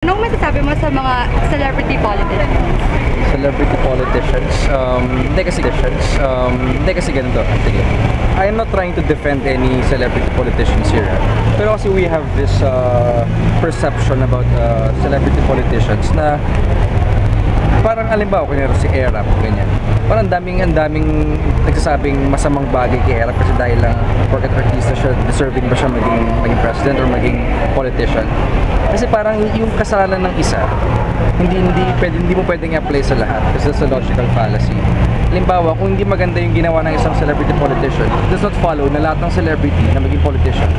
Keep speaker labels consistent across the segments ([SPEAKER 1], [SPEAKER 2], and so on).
[SPEAKER 1] Anong masasabi mo sa mga celebrity politicians?
[SPEAKER 2] Celebrity politicians? Hindi kasi ganito. Sige. I am not trying to defend any celebrity politicians here. Pero kasi we have this perception about celebrity politicians na parang alimbawa, kunyari si Erap, ganyan. Parang ang daming nagsasabing masamang bagay kay Erap kasi dahil lang porket artista siya, deserving ba siya maging president or maging politician. Kasi parang yung kasalanan ng isa, hindi mo pwedeng i-apply sa lahat kasi that's a logical fallacy. Halimbawa, kung hindi maganda yung ginawa ng isang celebrity politician, it does not follow na lahat ng celebrity na maging politicians,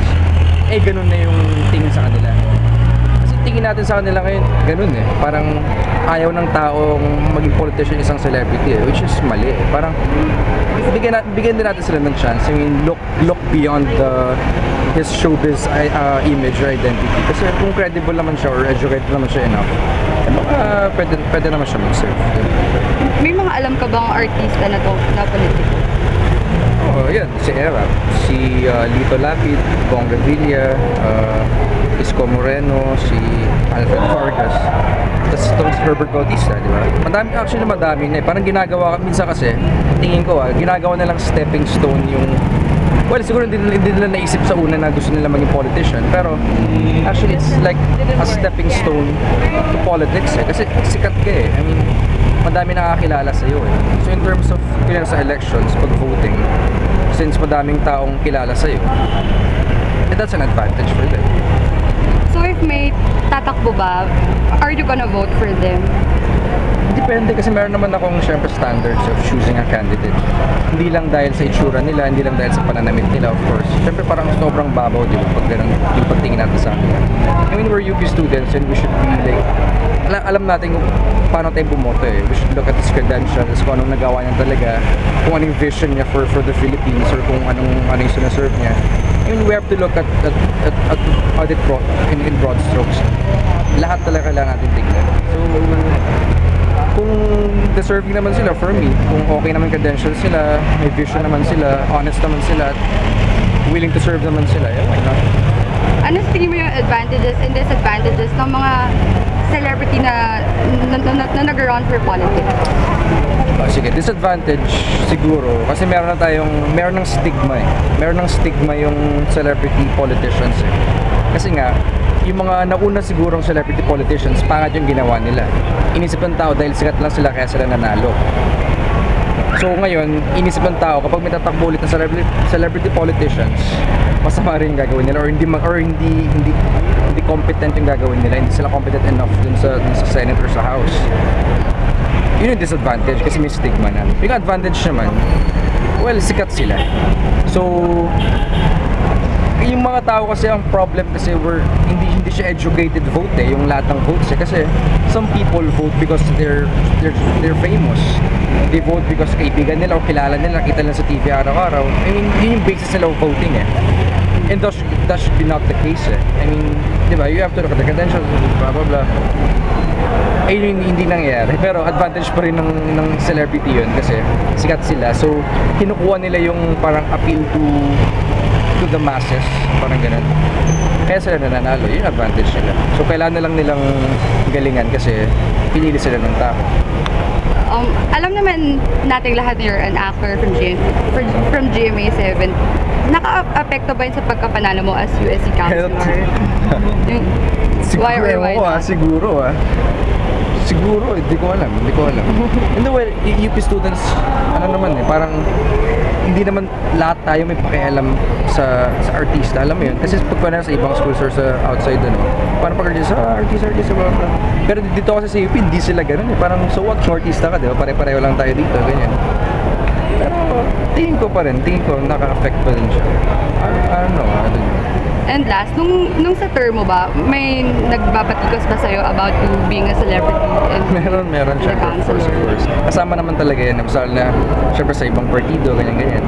[SPEAKER 2] ganun na yung tingin sa kanila. Kasi tingin natin sa kanila ngayon, ganun parang ayaw ng taong maging politician isang celebrity which is mali. Parang bigyan din natin sila ng chance. I mean, look beyond his showbiz image or identity. Kasi kung credible naman siya or educated naman siya enough, pwede naman siya mag-serve.
[SPEAKER 1] May mga alam ka bang artista na politiko?
[SPEAKER 2] Oh, yan. Si Erap, si Lito Lapid, Bong Revilla, Isko Moreno, si Alfred Vargas, tapos itong si Herbert Bautista, di ba? Madami na parang ginagawa, minsan kasi, tingin ko ginagawa na lang stepping stone yung, well, siguro hindi nila naisip sa una na gusto nila maging politician, pero actually it's like a stepping stone to politics kasi sikat ka I mean, madami nakakilala sa'yo So in terms of, kunyari sa elections, pag voting, since madaming taong kilala sa'yo, that's an advantage for them.
[SPEAKER 1] So if may tatakbo ba, are you gonna vote for them?
[SPEAKER 2] Depende kasi meron naman akong syempre standards of choosing a candidate. Hindi lang dahil sa itsura nila, hindi lang dahil sa pananamit nila, of course. Syempre parang sobrang babaw, di ba, pag ganun yung pagtingin natin sa akin. I mean, we're UP students and we should be like, alam natin kung paano tayo bumoto We should look at his credentials, kung anong nagawa niya talaga, kung anong vision niya for the Philippines or kung anong yung sinaserve niya. I mean, we have to look at it in broad strokes. Lahat talaga kailangan natin tignan. So, kung deserving naman sila for me, kung okay naman credentials sila, may vision naman sila, honest naman sila, at willing to serve naman sila, why not?
[SPEAKER 1] Ano sa tingin mo yung advantages and disadvantages ng mga celebrity na nag-run for politics?
[SPEAKER 2] Sige, disadvantage siguro kasi meron ng stigma Meron ng stigma yung celebrity politicians Kasi nga, yung mga nauna sigurong celebrity politicians, pangit yung ginawa nila. Inisip ng tao dahil sikat lang sila kaya sila nanalo. So ngayon, inisip ng tao kapag may tatakbo ulit ng celebrity politicians, masama rin yung gagawin nila or hindi competent yung gagawin nila, hindi sila competent enough dun sa Senate or sa House. Yun yung disadvantage kasi may stigma na. Yung advantage naman, well, sikat sila. So, yung mga tao kasi ang problem kasi hindi siya educated vote yung lahat ng votes kasi some people vote because they're famous. They vote because kaibigan nila o kilala nila, nakita lang sa TV araw-araw. I mean, yun yung basis nila of voting And that should be not the case I mean, di ba, you have to look at the credentials, blah blah blah. Yun hindi nangyayari. Pero advantage pa rin ng celebrity yun kasi sikat sila. So, kinukuha nila yung parang appeal to the masses, parang ganun. Kaya sila nananalo, yun advantage nila. So kailangan na lang nilang galingan kasi pinili sila ng tao.
[SPEAKER 1] Alam naman natin lahat na you're an actor from GMA7. Naka-apekto ba yun sa pagkapanalo mo as USC counselor? Why or why not?
[SPEAKER 2] Siguro, hindi ko alam. And well, UP students, parang hindi naman lahat tayo may pakialam sa artista, alam mo yun. Kasi pagpana sa ibang schools or sa outside, parang pag-artista, blah, blah. Pero dito kasi sa UP, hindi sila ganun Parang, so what, artista ka, diba? Pare-pareho lang tayo dito, ganyan. Pero tingin ko naka-affect pa rin siya. I don't know.
[SPEAKER 1] And last, nung sa term mo ba, may nagbabatikos ba sa'yo about you being a celebrity?
[SPEAKER 2] Meron siya, of course. Kasama naman talaga yan, na syempre sa ibang partido, ganyan.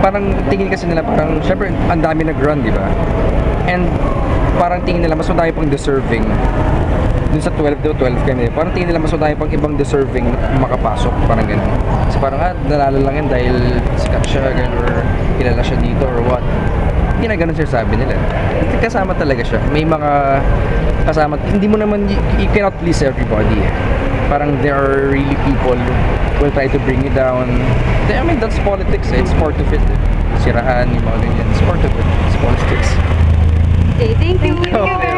[SPEAKER 2] Parang tingin kasi nila, parang syempre ang dami nag-run, di ba? And parang tingin nila mas madami pang deserving dun sa 12 kami. Parang tingin nila mas madami pang ibang deserving makapasok, parang gano'n. Kasi parang nalala lang yan dahil sikat siya, or kilala siya dito or what. Hindi na ganun siya sabi nila. kasama talaga siya. May mga kasama, hindi mo naman, you cannot please everybody. Parang there are really people who will try to bring you down. I mean, that's politics. It's part of it. Siraan, yung mga ganyan. It's part of it. It's politics.
[SPEAKER 1] Okay, thank you.
[SPEAKER 2] Okay.